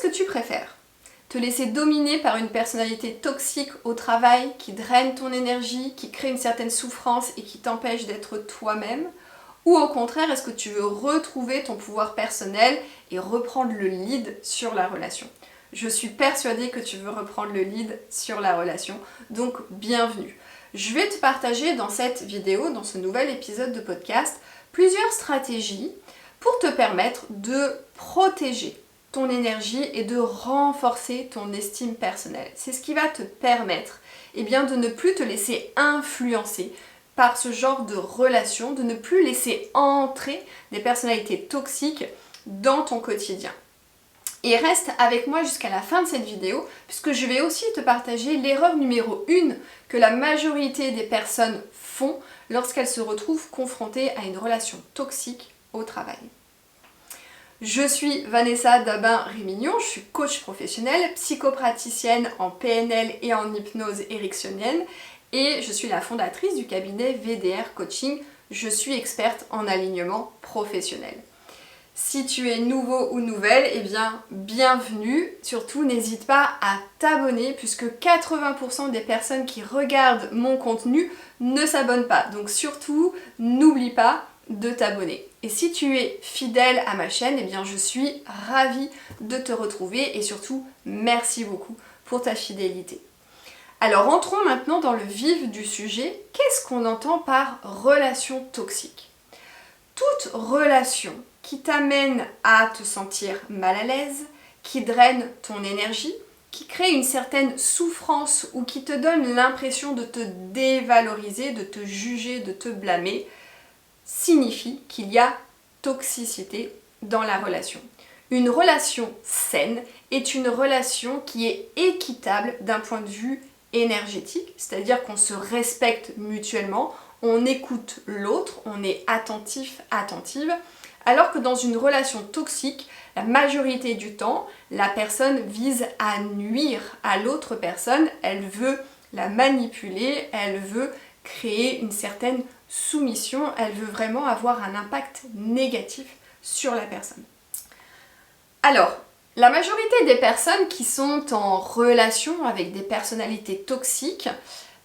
Qu'est-ce que tu préfères? Te laisser dominer par une personnalité toxique au travail qui draine ton énergie, qui crée une certaine souffrance et qui t'empêche d'être toi-même? Ou au contraire, est-ce que tu veux retrouver ton pouvoir personnel et reprendre le lead sur la relation? Je suis persuadée que tu veux reprendre le lead sur la relation, donc bienvenue. Je vais te partager dans cette vidéo, dans ce nouvel épisode de podcast, plusieurs stratégies pour te permettre de protéger ton énergie et de renforcer ton estime personnelle. C'est ce qui va te permettre de ne plus te laisser influencer par ce genre de relation, de ne plus laisser entrer des personnalités toxiques dans ton quotidien. Et reste avec moi jusqu'à la fin de cette vidéo, puisque je vais aussi te partager l'erreur numéro 1 que la majorité des personnes font lorsqu'elles se retrouvent confrontées à une relation toxique au travail. Je suis Vanessa Dabin-Rémignon, je suis coach professionnelle, psychopraticienne en PNL et en hypnose ericksonienne et je suis la fondatrice du cabinet VDR Coaching. Je suis experte en alignement professionnel. Si tu es nouveau ou nouvelle, bienvenue. Surtout, n'hésite pas à t'abonner puisque 80% des personnes qui regardent mon contenu ne s'abonnent pas. Donc surtout, n'oublie pas de t'abonner. Et si tu es fidèle à ma chaîne, je suis ravie de te retrouver et surtout, merci beaucoup pour ta fidélité. Alors entrons maintenant dans le vif du sujet. Qu'est-ce qu'on entend par relation toxique? Toute relation qui t'amène à te sentir mal à l'aise, qui draine ton énergie, qui crée une certaine souffrance ou qui te donne l'impression de te dévaloriser, de te juger, de te blâmer, signifie qu'il y a toxicité dans la relation. Une relation saine est une relation qui est équitable d'un point de vue énergétique, c'est-à-dire qu'on se respecte mutuellement, on écoute l'autre, on est attentif, attentive, alors que dans une relation toxique, la majorité du temps, la personne vise à nuire à l'autre personne, elle veut la manipuler, elle veut créer une certaine soumission, elle veut vraiment avoir un impact négatif sur la personne. Alors, la majorité des personnes qui sont en relation avec des personnalités toxiques,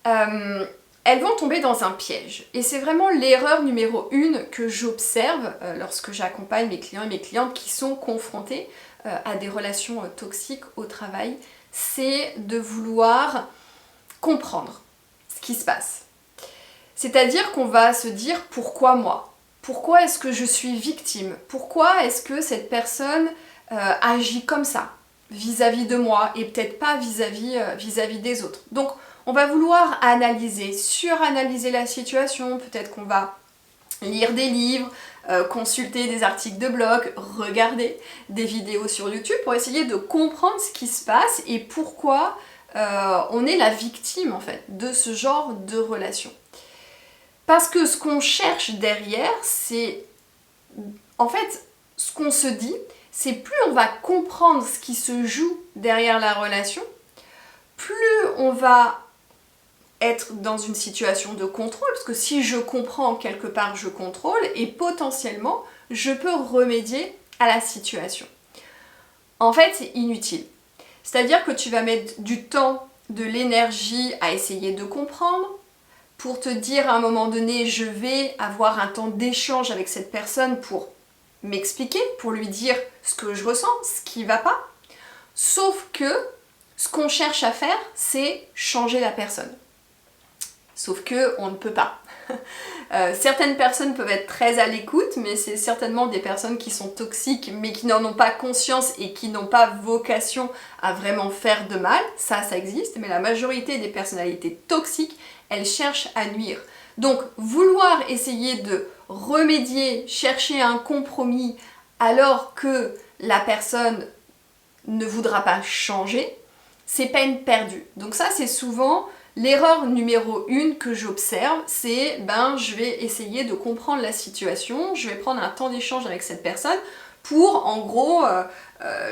elles vont tomber dans un piège. Et c'est vraiment l'erreur numéro 1 que j'observe lorsque j'accompagne mes clients et mes clientes qui sont confrontés à des relations toxiques au travail, c'est de vouloir comprendre ce qui se passe. C'est-à-dire qu'on va se dire pourquoi moi? Pourquoi est-ce que je suis victime? Pourquoi est-ce que cette personne agit comme ça vis-à-vis de moi et peut-être pas vis-à-vis des autres? Donc on va vouloir analyser, suranalyser la situation, peut-être qu'on va lire des livres, consulter des articles de blog, regarder des vidéos sur YouTube pour essayer de comprendre ce qui se passe et pourquoi on est la victime en fait de ce genre de relation. Parce que ce qu'on cherche derrière, c'est en fait ce qu'on se dit, c'est plus on va comprendre ce qui se joue derrière la relation, plus on va être dans une situation de contrôle, parce que si je comprends quelque part, je contrôle et potentiellement, je peux remédier à la situation. En fait, c'est inutile. C'est-à-dire que tu vas mettre du temps, de l'énergie à essayer de comprendre, pour te dire à un moment donné, je vais avoir un temps d'échange avec cette personne pour m'expliquer, pour lui dire ce que je ressens, ce qui ne va pas. Sauf que ce qu'on cherche à faire, c'est changer la personne. Sauf que on ne peut pas. Certaines personnes peuvent être très à l'écoute, mais c'est certainement des personnes qui sont toxiques, mais qui n'en ont pas conscience et qui n'ont pas vocation à vraiment faire de mal. Ça existe, mais la majorité des personnalités toxiques, elles cherchent à nuire. Donc, vouloir essayer de remédier, chercher un compromis, alors que la personne ne voudra pas changer, c'est peine perdue. Donc ça, c'est souvent l'erreur numéro 1 que j'observe, c'est je vais essayer de comprendre la situation, je vais prendre un temps d'échange avec cette personne pour en gros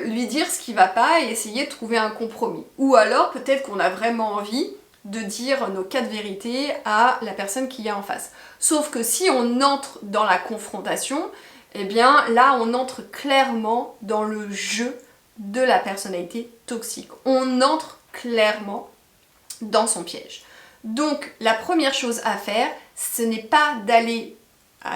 lui dire ce qui ne va pas et essayer de trouver un compromis. Ou alors peut-être qu'on a vraiment envie de dire nos 4 vérités à la personne qui est en face. Sauf que si on entre dans la confrontation, là on entre clairement dans le jeu de la personnalité toxique. On entre clairement dans son piège. Donc la première chose à faire, ce n'est pas d'aller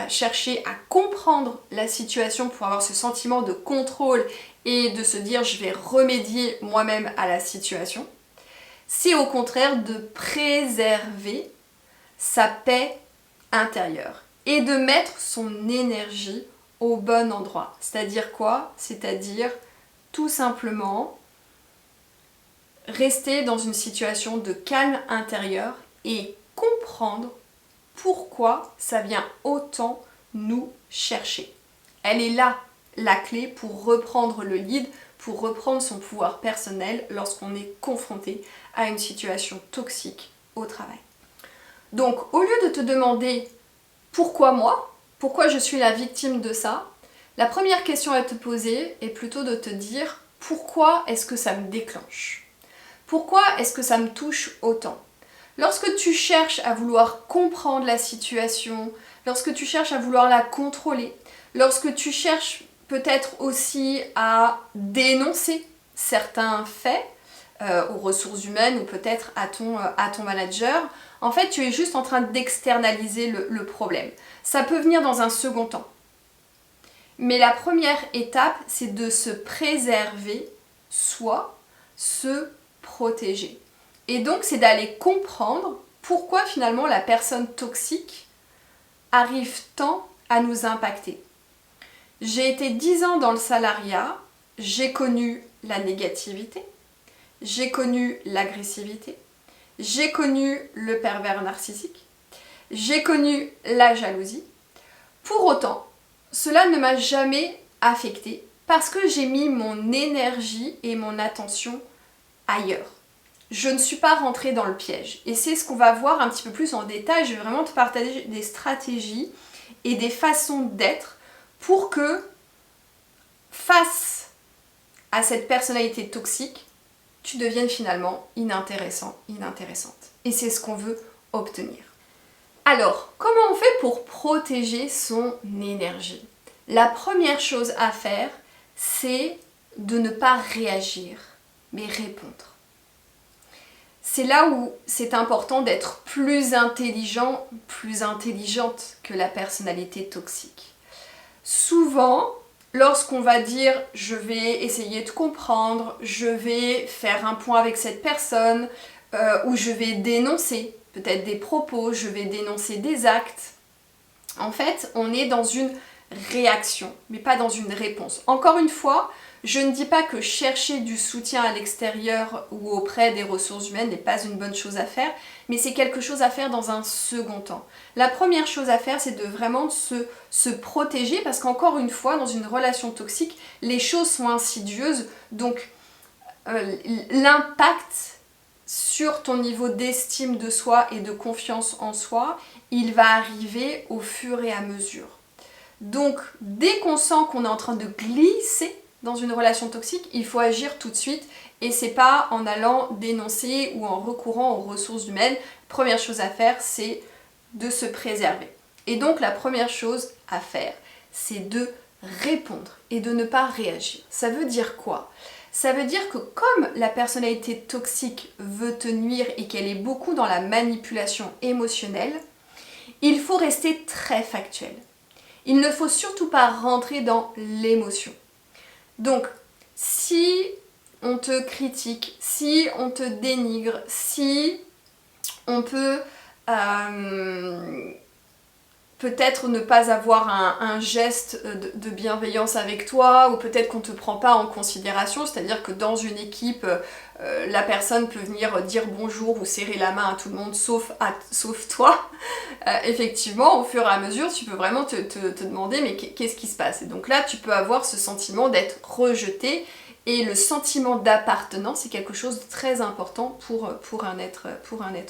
chercher à comprendre la situation pour avoir ce sentiment de contrôle et de se dire je vais remédier moi-même à la situation. C'est au contraire de préserver sa paix intérieure et de mettre son énergie au bon endroit. C'est-à-dire quoi? C'est-à-dire tout simplement rester dans une situation de calme intérieur et comprendre pourquoi ça vient autant nous chercher. Elle est là, la clé pour reprendre le lead, pour reprendre son pouvoir personnel lorsqu'on est confronté à une situation toxique au travail. Donc, au lieu de te demander pourquoi moi, pourquoi je suis la victime de ça, la première question à te poser est plutôt de te dire pourquoi est-ce que ça me déclenche? Pourquoi est-ce que ça me touche autant? Lorsque tu cherches à vouloir comprendre la situation, lorsque tu cherches à vouloir la contrôler, lorsque tu cherches peut-être aussi à dénoncer certains faits aux ressources humaines ou peut-être à ton manager, en fait tu es juste en train d'externaliser le problème. Ça peut venir dans un second temps. Mais la première étape, c'est de se préserver, soit se protéger. Et donc, c'est d'aller comprendre pourquoi finalement la personne toxique arrive tant à nous impacter. J'ai été 10 ans dans le salariat, j'ai connu la négativité, j'ai connu l'agressivité, j'ai connu le pervers narcissique, j'ai connu la jalousie. Pour autant, cela ne m'a jamais affectée parce que j'ai mis mon énergie et mon attention ailleurs. Je ne suis pas rentrée dans le piège. Et c'est ce qu'on va voir un petit peu plus en détail. Je vais vraiment te partager des stratégies et des façons d'être pour que, face à cette personnalité toxique, tu deviennes finalement inintéressant, inintéressante. Et c'est ce qu'on veut obtenir. Alors, comment on fait pour protéger son énergie? La première chose à faire, c'est de ne pas réagir, mais répondre. C'est là où c'est important d'être plus intelligent, plus intelligente que la personnalité toxique. Souvent, lorsqu'on va dire « je vais essayer de comprendre, je vais faire un point avec cette personne » ou « je vais dénoncer peut-être des propos, je vais dénoncer des actes », en fait, on est dans une réaction, mais pas dans une réponse. Encore une fois, je ne dis pas que chercher du soutien à l'extérieur ou auprès des ressources humaines n'est pas une bonne chose à faire, mais c'est quelque chose à faire dans un second temps. La première chose à faire, c'est de vraiment se protéger, parce qu'encore une fois, dans une relation toxique, les choses sont insidieuses, donc l'impact sur ton niveau d'estime de soi et de confiance en soi, il va arriver au fur et à mesure. Donc, dès qu'on sent qu'on est en train de glisser dans une relation toxique, il faut agir tout de suite et c'est pas en allant dénoncer ou en recourant aux ressources humaines. Première chose à faire, c'est de se préserver. Et donc, la première chose à faire, c'est de répondre et de ne pas réagir. Ça veut dire quoi? Ça veut dire que comme la personnalité toxique veut te nuire et qu'elle est beaucoup dans la manipulation émotionnelle, il faut rester très factuel. Il ne faut surtout pas rentrer dans l'émotion. Donc, si on te critique, si on te dénigre, si on peut peut-être ne pas avoir un geste de bienveillance avec toi, ou peut-être qu'on ne te prend pas en considération, c'est-à-dire que dans une équipe, la personne peut venir dire bonjour ou serrer la main à tout le monde sauf toi. Effectivement, au fur et à mesure, tu peux vraiment te demander mais qu'est-ce qui se passe? Et donc là, tu peux avoir ce sentiment d'être rejeté, et le sentiment d'appartenance, c'est quelque chose de très important pour un être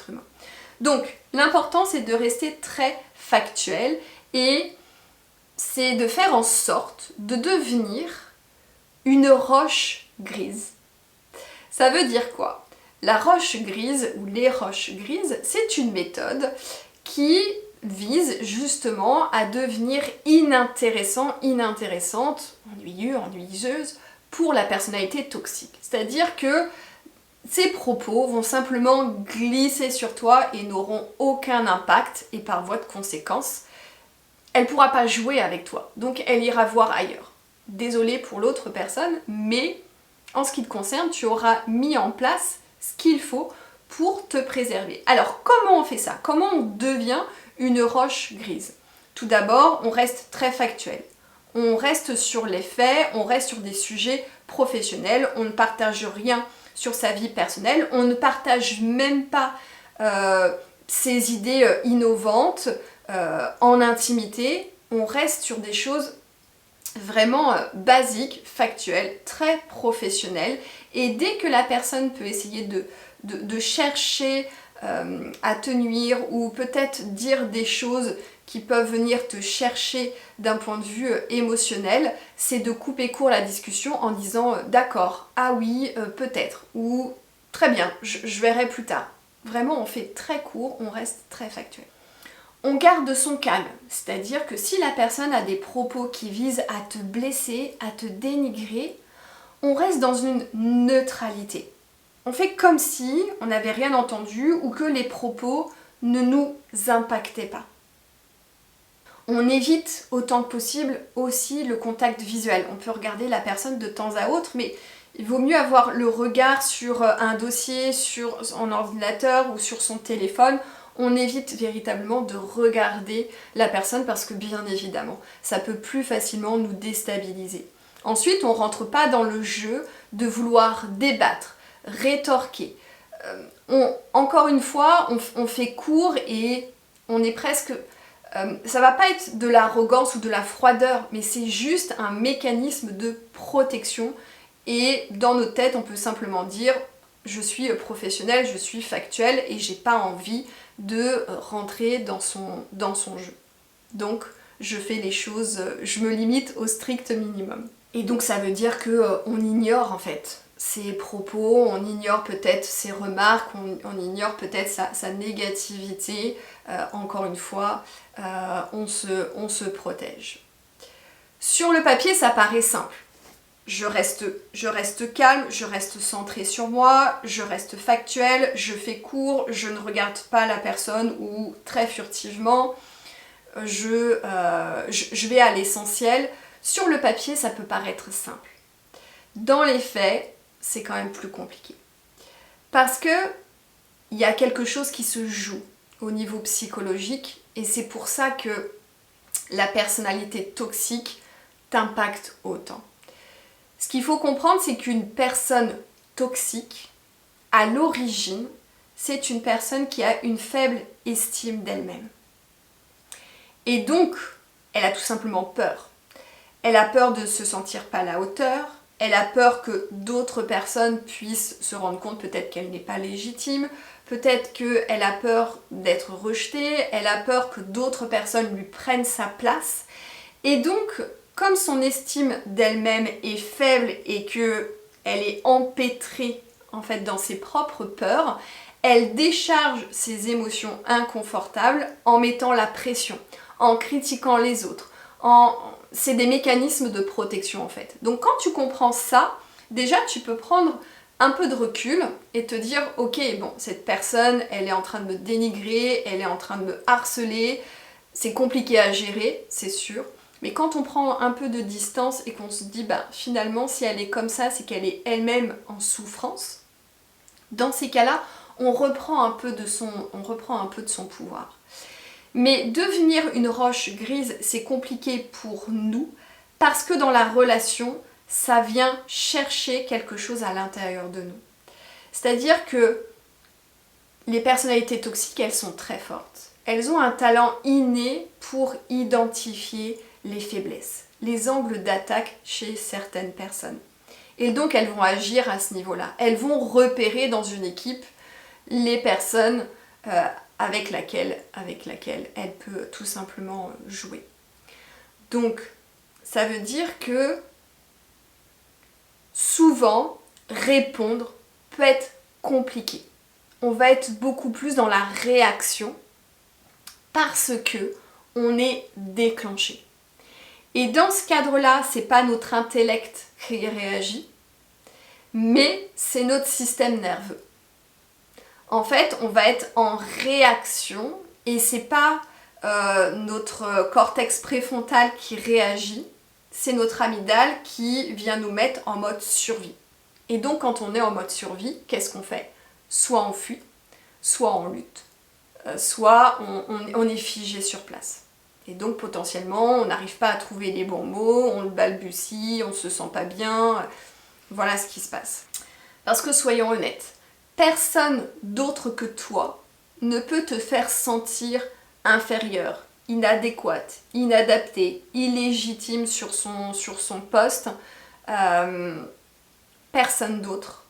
humain. Donc, l'important, c'est de rester très factuel et c'est de faire en sorte de devenir une roche grise. Ça veut dire quoi? La roche grise ou les roches grises, c'est une méthode qui vise justement à devenir inintéressant, inintéressante, ennuyeux, ennuyeuse pour la personnalité toxique. C'est-à-dire que ces propos vont simplement glisser sur toi et n'auront aucun impact, et par voie de conséquence, elle ne pourra pas jouer avec toi. Donc elle ira voir ailleurs. Désolée pour l'autre personne, mais en ce qui te concerne, tu auras mis en place ce qu'il faut pour te préserver. Alors comment on fait ça? Comment on devient une roche grise? Tout d'abord, on reste très factuel. On reste sur les faits, on reste sur des sujets professionnels, on ne partage rien sur sa vie personnelle, on ne partage même pas ses idées innovantes en intimité, on reste sur des choses vraiment basiques, factuelles, très professionnelles, et dès que la personne peut essayer de chercher à te nuire ou peut-être dire des choses qui peuvent venir te chercher d'un point de vue émotionnel, c'est de couper court la discussion en disant d'accord, ah oui, peut-être, ou très bien, je verrai plus tard. Vraiment, on fait très court, on reste très factuel. On garde son calme, c'est-à-dire que si la personne a des propos qui visent à te blesser, à te dénigrer, on reste dans une neutralité. On fait comme si on n'avait rien entendu ou que les propos ne nous impactaient pas. On évite autant que possible aussi le contact visuel. On peut regarder la personne de temps à autre, mais il vaut mieux avoir le regard sur un dossier, sur un ordinateur ou sur son téléphone. On évite véritablement de regarder la personne parce que bien évidemment, ça peut plus facilement nous déstabiliser. Ensuite, on ne rentre pas dans le jeu de vouloir débattre, rétorquer. Encore une fois, on fait court et on est presque... ça va pas être de l'arrogance ou de la froideur, mais c'est juste un mécanisme de protection. Et dans nos têtes, on peut simplement dire je suis professionnel, je suis factuel et j'ai pas envie de rentrer dans son jeu. Donc je fais les choses, je me limite au strict minimum. Et donc ça veut dire qu'on ignore en fait ses propos, on ignore peut-être ses remarques, on ignore peut-être sa négativité. Encore une fois, on se protège. Sur le papier, ça paraît simple. Je reste calme, je reste centrée sur moi, je reste factuelle, je fais court, je ne regarde pas la personne ou très furtivement, je vais à l'essentiel. Sur le papier, ça peut paraître simple. Dans les faits, c'est quand même plus compliqué. Parce que il y a quelque chose qui se joue au niveau psychologique et c'est pour ça que la personnalité toxique t'impacte autant. Ce qu'il faut comprendre, c'est qu'une personne toxique, à l'origine, c'est une personne qui a une faible estime d'elle-même. Et donc, elle a tout simplement peur. Elle a peur de se sentir pas à la hauteur, elle a peur que d'autres personnes puissent se rendre compte peut-être qu'elle n'est pas légitime, peut-être qu'elle a peur d'être rejetée, elle a peur que d'autres personnes lui prennent sa place. Et donc, comme son estime d'elle-même est faible et qu'elle est empêtrée en fait dans ses propres peurs, elle décharge ses émotions inconfortables en mettant la pression, en critiquant les autres. C'est des mécanismes de protection en fait. Donc quand tu comprends ça, déjà tu peux prendre un peu de recul et te dire ok, bon, cette personne, elle est en train de me dénigrer, elle est en train de me harceler, c'est compliqué à gérer, c'est sûr. Mais quand on prend un peu de distance et qu'on se dit finalement si elle est comme ça, c'est qu'elle est elle-même en souffrance, dans ces cas-là, on reprend un peu de son pouvoir. Mais devenir une roche grise, c'est compliqué pour nous parce que dans la relation, ça vient chercher quelque chose à l'intérieur de nous. C'est-à-dire que les personnalités toxiques, elles sont très fortes. Elles ont un talent inné pour identifier les faiblesses, les angles d'attaque chez certaines personnes. Et donc elles vont agir à ce niveau-là. Elles vont repérer dans une équipe les personnes avec laquelle elle peut tout simplement jouer. Donc ça veut dire que souvent répondre peut être compliqué. On va être beaucoup plus dans la réaction parce que on est déclenché. Et dans ce cadre-là, c'est pas notre intellect qui réagit, mais c'est notre système nerveux. En fait, on va être en réaction et c'est pas notre cortex préfrontal qui réagit, c'est notre amygdale qui vient nous mettre en mode survie. Et donc quand on est en mode survie, qu'est-ce qu'on fait? Soit on fuit, soit on lutte, soit on est figé sur place. Et donc potentiellement, on n'arrive pas à trouver les bons mots, on le balbutie, on se sent pas bien. Voilà ce qui se passe. Parce que soyons honnêtes, personne d'autre que toi ne peut te faire sentir inférieur, inadéquate, inadapté, illégitime sur son poste. Personne d'autre.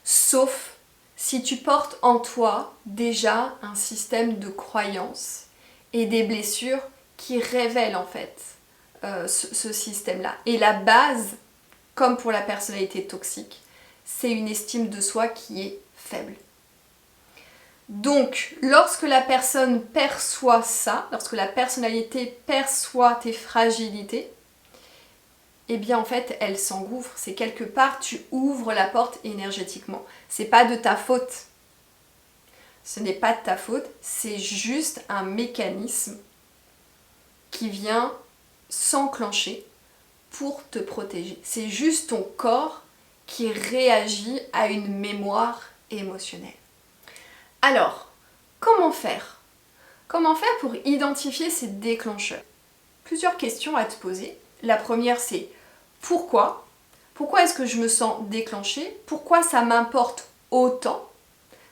Sauf si tu portes en toi déjà un système de croyances et des blessures qui révèlent en fait ce système-là. Et la base, comme pour la personnalité toxique, c'est une estime de soi qui est faible. Donc, lorsque la personne perçoit ça, lorsque la personnalité perçoit tes fragilités, eh bien en fait, elle s'engouffre. C'est quelque part, tu ouvres la porte énergétiquement. C'est pas de ta faute. Ce n'est pas de ta faute, c'est juste un mécanisme qui vient s'enclencher pour te protéger. C'est juste ton corps qui réagit à une mémoire émotionnelle. Alors, comment faire? Comment faire pour identifier ces déclencheurs? Plusieurs questions à te poser. La première, c'est pourquoi? Pourquoi est-ce que je me sens déclenchée? Pourquoi ça m'importe autant?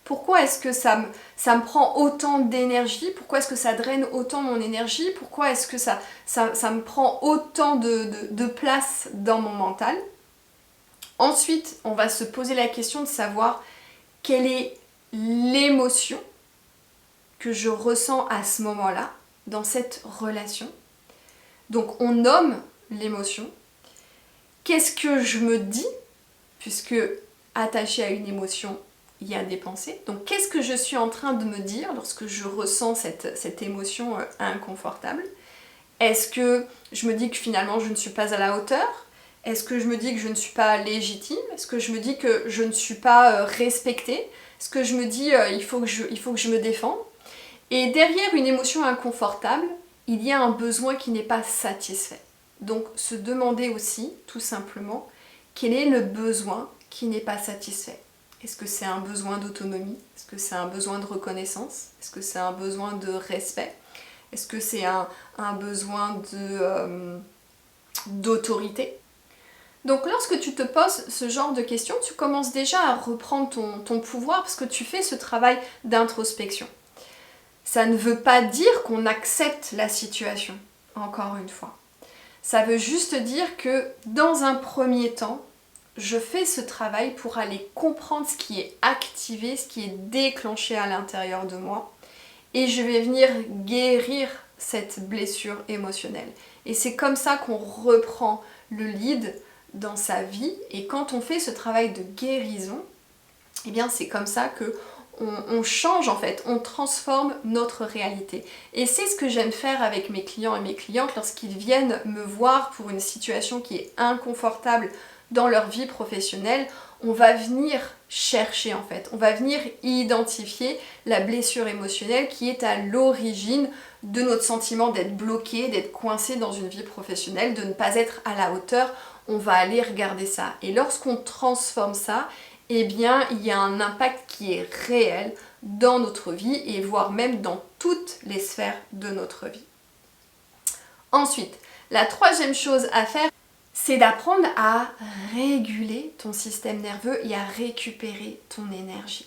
Pourquoi est-ce que ça me prend autant d'énergie? Pourquoi est-ce que ça draine autant mon énergie? Pourquoi est-ce que ça me prend autant de place dans mon mental? Ensuite, on va se poser la question de savoir quelle est l'émotion que je ressens à ce moment-là, dans cette relation. Donc on nomme l'émotion. Qu'est-ce que je me dis? Puisque attaché à une émotion, il y a des pensées. Donc qu'est-ce que je suis en train de me dire lorsque je ressens cette émotion inconfortable? Est-ce que je me dis que finalement je ne suis pas à la hauteur? Est-ce que je me dis que je ne suis pas légitime? Est-ce que je me dis que je ne suis pas respectée? Est-ce que je me dis il faut que je me défende? Et derrière une émotion inconfortable, il y a un besoin qui n'est pas satisfait. Donc se demander aussi, tout simplement, quel est le besoin qui n'est pas satisfait. Est-ce que c'est un besoin d'autonomie? Est-ce que c'est un besoin de reconnaissance? Est-ce que c'est un besoin de respect? Est-ce que c'est un besoin d'autorité? Donc lorsque tu te poses ce genre de questions, tu commences déjà à reprendre ton pouvoir parce que tu fais ce travail d'introspection. Ça ne veut pas dire qu'on accepte la situation, encore une fois. Ça veut juste dire que dans un premier temps, je fais ce travail pour aller comprendre ce qui est activé, ce qui est déclenché à l'intérieur de moi. Et je vais venir guérir cette blessure émotionnelle. Et c'est comme ça qu'on reprend le lead dans sa vie. Et quand on fait ce travail de guérison, eh bien c'est comme ça que on change en fait, on transforme notre réalité. Et c'est ce que j'aime faire avec mes clients et mes clientes lorsqu'ils viennent me voir pour une situation qui est inconfortable dans leur vie professionnelle. On va venir chercher en fait, on va venir identifier la blessure émotionnelle qui est à l'origine de notre sentiment d'être bloqué, d'être coincé dans une vie professionnelle, de ne pas être à la hauteur. On va aller regarder ça. Et lorsqu'on transforme ça, eh bien, il y a un impact qui est réel dans notre vie et voire même dans toutes les sphères de notre vie. Ensuite, la troisième chose à faire, c'est d'apprendre à réguler ton système nerveux et à récupérer ton énergie.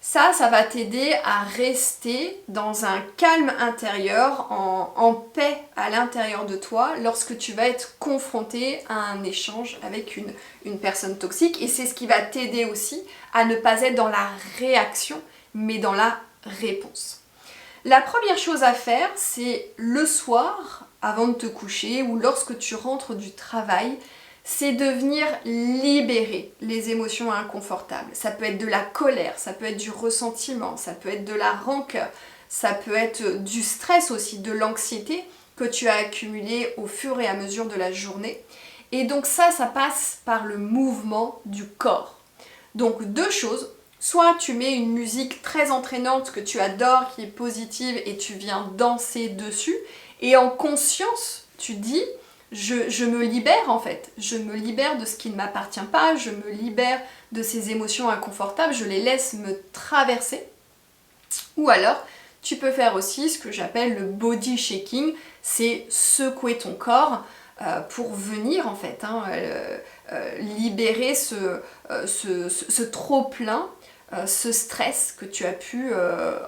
Ça va t'aider à rester dans un calme intérieur, en paix à l'intérieur de toi lorsque tu vas être confronté à un échange avec une personne toxique. Et c'est ce qui va t'aider aussi à ne pas être dans la réaction, mais dans la réponse. La première chose à faire, c'est le soir, avant de te coucher ou lorsque tu rentres du travail, c'est de venir libérer les émotions inconfortables. Ça peut être de la colère, ça peut être du ressentiment, ça peut être de la rancœur, ça peut être du stress aussi, de l'anxiété. que tu as accumulées au fur et à mesure de la journée. Et donc ça passe par le mouvement du corps. Donc deux choses, soit tu mets une musique très entraînante que tu adores, qui est positive et tu viens danser dessus, et en conscience, tu dis, je me libère en fait, je me libère de ce qui ne m'appartient pas, je me libère de ces émotions inconfortables, je les laisse me traverser. Ou alors, tu peux faire aussi ce que j'appelle le body shaking, c'est secouer ton corps pour venir en fait libérer ce trop-plein, ce stress que tu as pu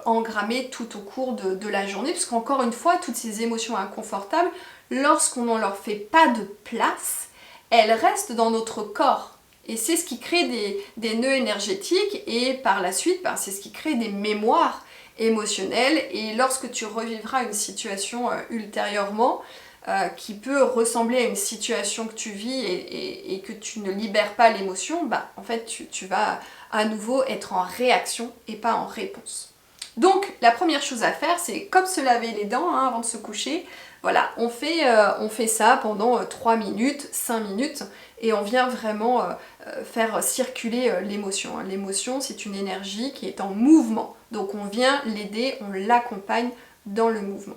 engrammer tout au cours de la journée, parce qu'encore une fois, toutes ces émotions inconfortables, lorsqu'on ne leur fait pas de place, elles restent dans notre corps. Et c'est ce qui crée des nœuds énergétiques et par la suite, c'est ce qui crée des mémoires émotionnelles. Et lorsque tu revivras une situation ultérieurement qui peut ressembler à une situation que tu vis et que tu ne libères pas l'émotion, en fait tu vas à nouveau être en réaction et pas en réponse. Donc la première chose à faire, c'est comme se laver les dents avant de se coucher. Voilà, on fait ça pendant 3 minutes, 5 minutes et on vient vraiment faire circuler l'émotion. L'émotion, c'est une énergie qui est en mouvement. Donc on vient l'aider, on l'accompagne dans le mouvement.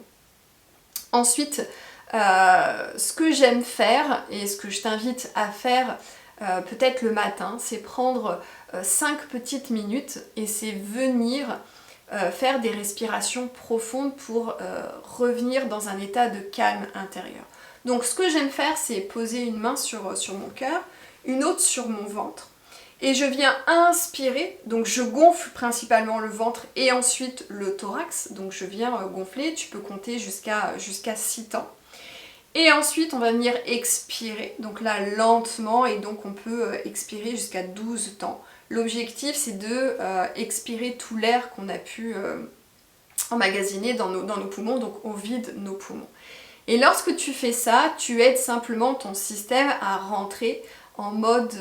Ensuite, ce que j'aime faire et ce que je t'invite à faire peut-être le matin, c'est prendre 5 petites minutes et c'est venir faire des respirations profondes pour revenir dans un état de calme intérieur. Donc ce que j'aime faire, c'est poser une main sur mon cœur, une autre sur mon ventre, et je viens inspirer, donc je gonfle principalement le ventre et ensuite le thorax, donc je viens gonfler, tu peux compter jusqu'à 6 temps. Et ensuite on va venir expirer, donc là lentement, et donc on peut expirer jusqu'à 12 temps. L'objectif c'est de expirer tout l'air qu'on a pu emmagasiner dans nos poumons, donc on vide nos poumons. Et lorsque tu fais ça, tu aides simplement ton système à rentrer en mode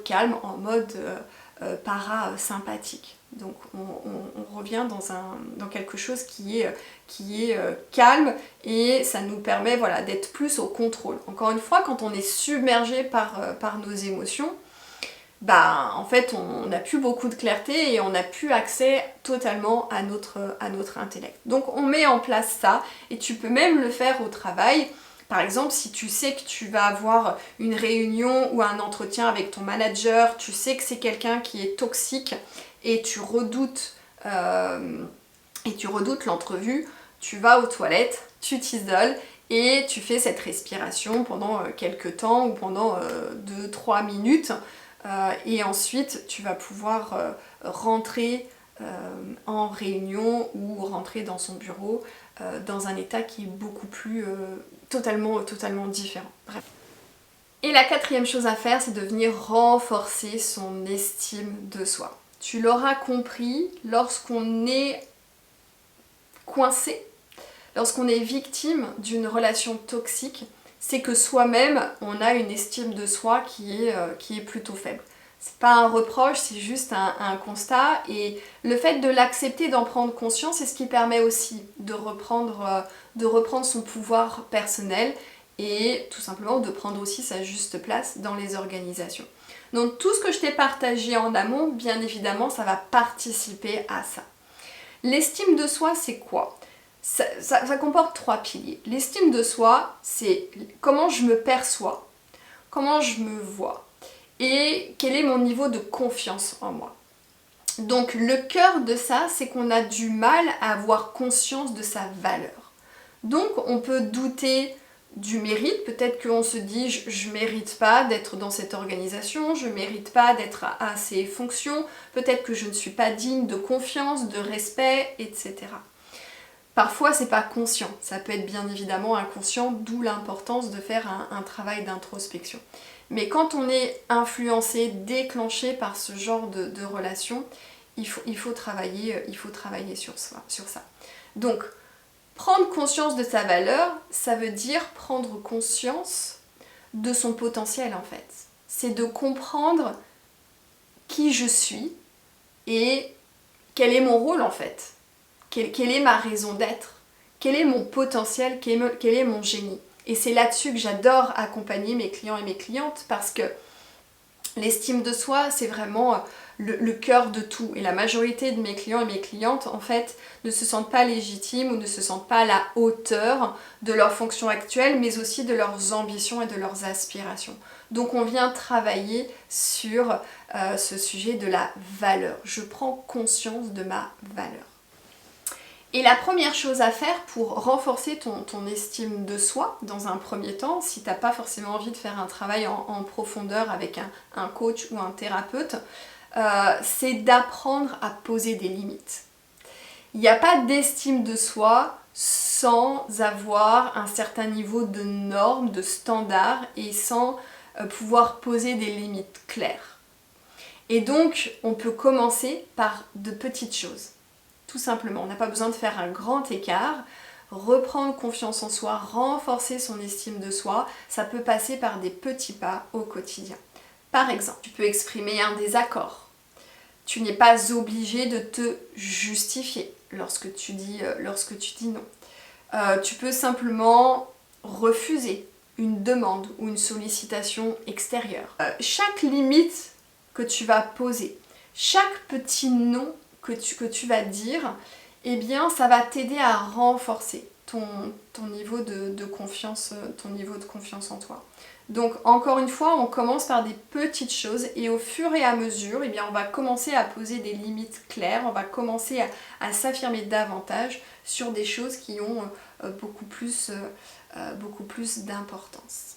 calme, en mode parasympathique. Donc on revient dans quelque chose qui est calme et ça nous permet d'être plus au contrôle. Encore une fois, quand on est submergé par nos émotions, en fait on n'a plus beaucoup de clarté et on n'a plus accès totalement à notre intellect. Donc on met en place ça et tu peux même le faire au travail. Par exemple, si tu sais que tu vas avoir une réunion ou un entretien avec ton manager, tu sais que c'est quelqu'un qui est toxique et tu redoutes l'entrevue, tu vas aux toilettes, tu t'isoles et tu fais cette respiration pendant quelques temps ou pendant 2-3 minutes et ensuite tu vas pouvoir rentrer en réunion ou rentrer dans son bureau dans un état qui est beaucoup plus totalement différent. Bref. Et la 4e chose à faire, c'est de venir renforcer son estime de soi. Tu l'auras compris, lorsqu'on est coincé, lorsqu'on est victime d'une relation toxique, c'est que soi-même, on a une estime de soi qui est plutôt faible. C'est pas un reproche, c'est juste un constat, et le fait de l'accepter, d'en prendre conscience, c'est ce qui permet aussi de reprendre son pouvoir personnel et tout simplement de prendre aussi sa juste place dans les organisations. Donc tout ce que je t'ai partagé en amont, bien évidemment, ça va participer à ça. L'estime de soi, c'est quoi ? Ça comporte 3 piliers. L'estime de soi, c'est comment je me perçois, comment je me vois et quel est mon niveau de confiance en moi. Donc le cœur de ça, c'est qu'on a du mal à avoir conscience de sa valeur. Donc on peut douter du mérite, peut-être qu'on se dit je mérite pas d'être dans cette organisation, je mérite pas d'être à ces fonctions, peut-être que je ne suis pas digne de confiance, de respect, etc. Parfois c'est pas conscient, ça peut être bien évidemment inconscient, d'où l'importance de faire un travail d'introspection. Mais quand on est influencé, déclenché par ce genre de relation, il faut travailler sur ça. Donc, prendre conscience de sa valeur, ça veut dire prendre conscience de son potentiel en fait. C'est de comprendre qui je suis et quel est mon rôle en fait. Quelle est ma raison d'être ? quel est mon potentiel, quel est mon génie. Et c'est là-dessus que j'adore accompagner mes clients et mes clientes parce que l'estime de soi, c'est vraiment le cœur de tout. Et la majorité de mes clients et mes clientes, en fait, ne se sentent pas légitimes ou ne se sentent pas à la hauteur de leur fonction actuelle, mais aussi de leurs ambitions et de leurs aspirations. Donc on vient travailler sur ce sujet de la valeur. Je prends conscience de ma valeur. Et la première chose à faire pour renforcer ton estime de soi, dans un premier temps, si tu n'as pas forcément envie de faire un travail en profondeur avec un coach ou un thérapeute, c'est d'apprendre à poser des limites. Il n'y a pas d'estime de soi sans avoir un certain niveau de normes, de standards et sans pouvoir poser des limites claires. Et donc, on peut commencer par de petites choses. Tout simplement, on n'a pas besoin de faire un grand écart. Reprendre confiance en soi, renforcer son estime de soi, ça peut passer par des petits pas au quotidien. Par exemple, tu peux exprimer un désaccord. Tu n'es pas obligé de te justifier lorsque tu dis non. Tu peux simplement refuser une demande ou une sollicitation extérieure. Chaque limite que tu vas poser, chaque petit non que tu vas dire, eh bien ça va t'aider à renforcer ton niveau de confiance, ton niveau de confiance en toi. Donc encore une fois, on commence par des petites choses et au fur et à mesure, eh bien, on va commencer à poser des limites claires, on va commencer à s'affirmer davantage sur des choses qui ont beaucoup plus d'importance.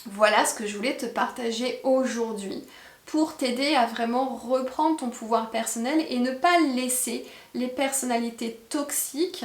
Voilà ce que je voulais te partager aujourd'hui pour t'aider à vraiment reprendre ton pouvoir personnel et ne pas laisser les personnalités toxiques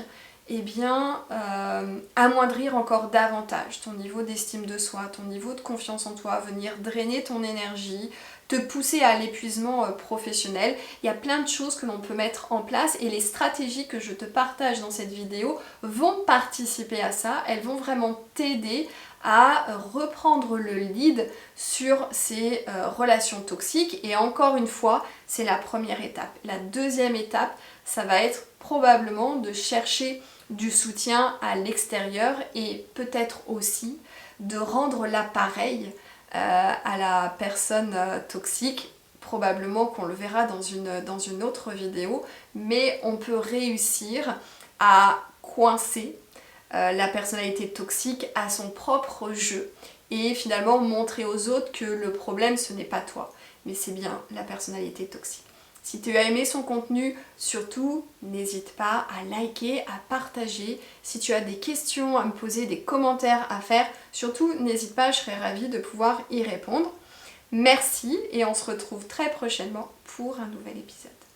amoindrir encore davantage ton niveau d'estime de soi, ton niveau de confiance en toi, venir drainer ton énergie, te pousser à l'épuisement professionnel. Il y a plein de choses que l'on peut mettre en place et les stratégies que je te partage dans cette vidéo vont participer à ça. Elles vont vraiment t'aider à reprendre le lead sur ces relations toxiques. Et encore une fois, c'est la première étape. La deuxième étape, ça va être probablement de chercher du soutien à l'extérieur et peut-être aussi de rendre l'appareil à la personne toxique. Probablement qu'on le verra dans une autre vidéo, mais on peut réussir à coincer la personnalité toxique à son propre jeu et finalement montrer aux autres que le problème ce n'est pas toi, mais c'est bien la personnalité toxique. Si tu as aimé son contenu, surtout n'hésite pas à liker, à partager. Si tu as des questions à me poser, des commentaires à faire, surtout n'hésite pas, je serai ravie de pouvoir y répondre. Merci et on se retrouve très prochainement pour un nouvel épisode.